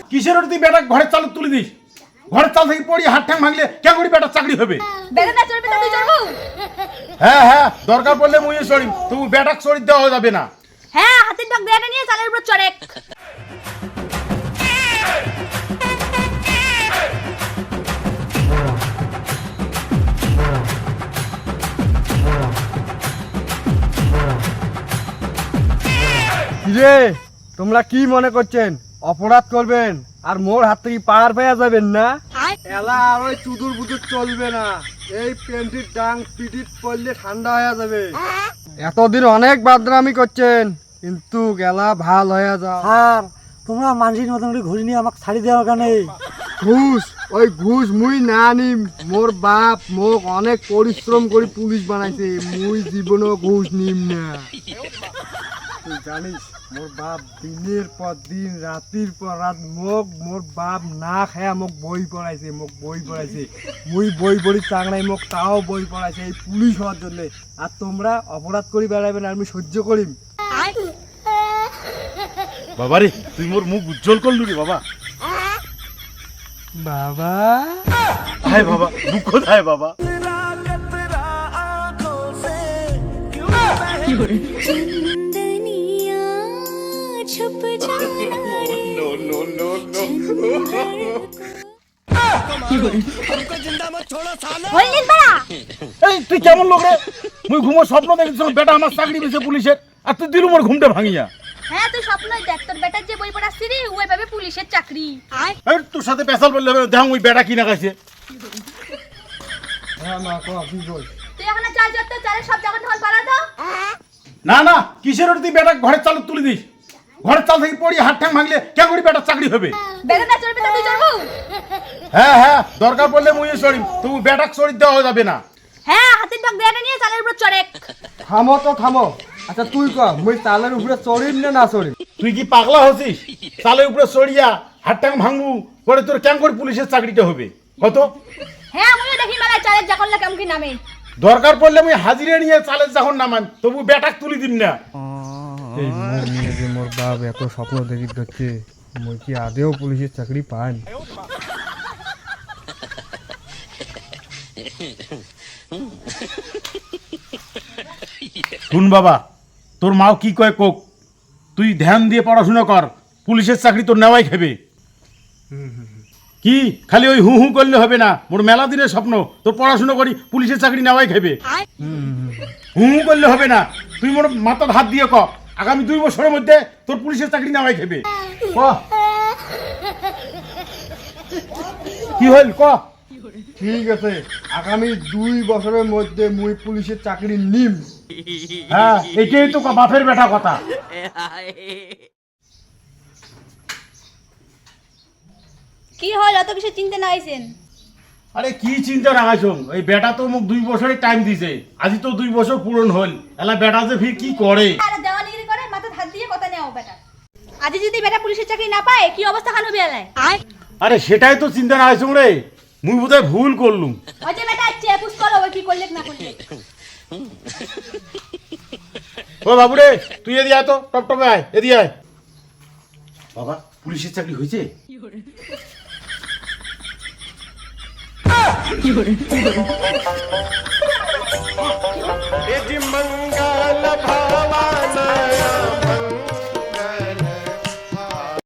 কিসের তুই বেটা ঘরের চাল তুলে দিস? ঘরের চাল থেকে পড়ি হাত ঠ্যাং ভাঙলে কেন করে বেটা চাকরি হবে? বেটা চড়বে তা তুই চড়বো? হ্যাঁ হ্যাঁ, দরকার পড়লে মুই চড়িম, তবু বেটা চড়ি দেওয়া যাবে না। হ্যাঁ, হাতের ডগ বেটা নিয়ে চালের উপর চড়ে। রে তোমরা কি মনে করছেন অপরাধ করবেন আর মোর হাত থেকে পার পেয়ে যাবেন না? এলা আর ওই চুদুর বুদুর চলবে না। এই পেন্টির ডাং পিটিট পড়লে ঠান্ডা হয়ে যাবে। এতদিন অনেক বাদরামি করছেন, কিন্তু গেলা ভাল হয়ে যাও। স্যার তোমরা মানুষের মতন করে ঘুরি নিয়ে আমাকে ছাড়ি দেওয়া কেন? ঘুষ, ওই ঘুষ মুই না নিম। মোর বাপ মোক অনেক পরিশ্রম করে পুলিশ বানাইছে, মুই জীবনও ঘুষ নিম না। তুই জানিস মোর বাপ দিনের পর দিন রাতির পর রাত মোর বাপ না খায়া মোক বই পড়াইছে, মুই বই পড়ি চাংড়াই মোক তাও বই পড়াইছে এই পুলিশ হওয়ার জন্য। আর তোমরা অপরাধ করি বেড়াবেন আর আমি সহ্য করিম? বাবারে, তুই মোর মুখ উজ্জ্বল করলু রে বাবা। বাবা হায় বাবা, দুঃখ থায় বাবা। এই তুই কেমন লোক রে? মুই ঘুমো স্বপ্ন দেখছিলাম বেটা আমার চাকরি পেয়েছে পুলিশের, আর তুই দিলু মোর ঘুমটা ভাঙিয়া। হ্যাঁ, তুই স্বপ্নই দেখ, তোর বেটার যে বই পড়াচ্ছি রে ওই পাবে পুলিশের চাকরি। এই তোর সাথে পেশাল বললে হবে, দেখ ওই বেটা কিনা গেছে। হ্যাঁ মা কো কি কই? তুই এখন চাল চত্বর চালে সব জায়গা ঢল পালা দাও। না না, কিসের তুই বেটা ঘরের চাল তুলে দিস? ঘরের চাল থেকে পড়ি হাত ঠ্যাং ভাঙলে কেন করে বেটা চাকরি হবে? বেটা চড়বে তা তুই চড়বো? হ্যাঁ হ্যাঁ, দরকার পড়লে মুই চড়িম, তবু বেটা চড়ি দেওয়া যাবে না। হ্যাঁ, হাতের ডগ বেটা নিয়ে চালের উপর চড়ে। থামো তো থামো। আচ্ছা তুই ক, মুই তালের উপরে চড়িম না চড়িম? তুই কি পাগলা হচ্ছিস? চালের উপরে চড়িয়া হাত ঠ্যাং ভাঙবু, পরে তোর কেন করে পুলিশের চাকরিটা হবে কত? হ্যাঁ, আমিও দেখি মেলায় চালের জাকল্লা কেমন কি নামে। দরকার পড়লে আমি হাজিরে নিয়ে চালের যখন নামান, তবু বেটাক তুলি দিন না। এই মোর নিয়ে যে মোর বাপ এত স্বপ্ন দেখি ধরছে, মুই কি আদেও পুলিশের চাকরি পান? শুন বাবা, তোর মাও কি কয় কোক, তুই ধ্যান দিয়ে পড়াশোনা কর, পুলিশের চাকরি তোর নেওয়াই খাবে। কি খালি ওই হু হু করলে হবে না, মোর মেলা দিনের স্বপ্ন তোর পড়াশোনা করি পুলিশের চাকরি নেওয়াই খাবে। হু হু করলে হবে না, তুই মোর মাথার হাত দিয়ে ক, আগামী 2 বছরের মধ্যে তোর পুলিশের চাকরি নেওয়াই খাবে। ক কি হইল ক? ঠিক আছে, আগামী 2 বছরের মধ্যে মুই পুলিশের চাকরি নিম। হ্যাঁ, এটাই তো বাপের বেটা কথা। কি হল, অত কিছু চিন্তা না আইছেন? আরে কি চিন্তা রাখাইছ, এই বেটা তো মোক 2 বছরের টাইম দিছে, আজি তো 2 বছর পূরণ হল। এলা বেটা যে ফির কি করে? আরে দেওয়ানিগিরি করে মাথায় হাত দিয়ে কথা নেও বেটা। আজ যদি বেটা পুলিশের চাকরি না পায় কি অবস্থা খান হবে এলায়? আরে সেটাই তো চিন্তা রাখাইছ রে, মুই বোধহয় ভুল করলুম। ওই যে বেটা আছে পুশ করো কি করলে না করলে। ও বাবু রে, তুই এদিকে আয় তো, টপ টপে আয়, এদিকে আয়। বাবা, পুলিশের চাকরি হয়েছে? मंगा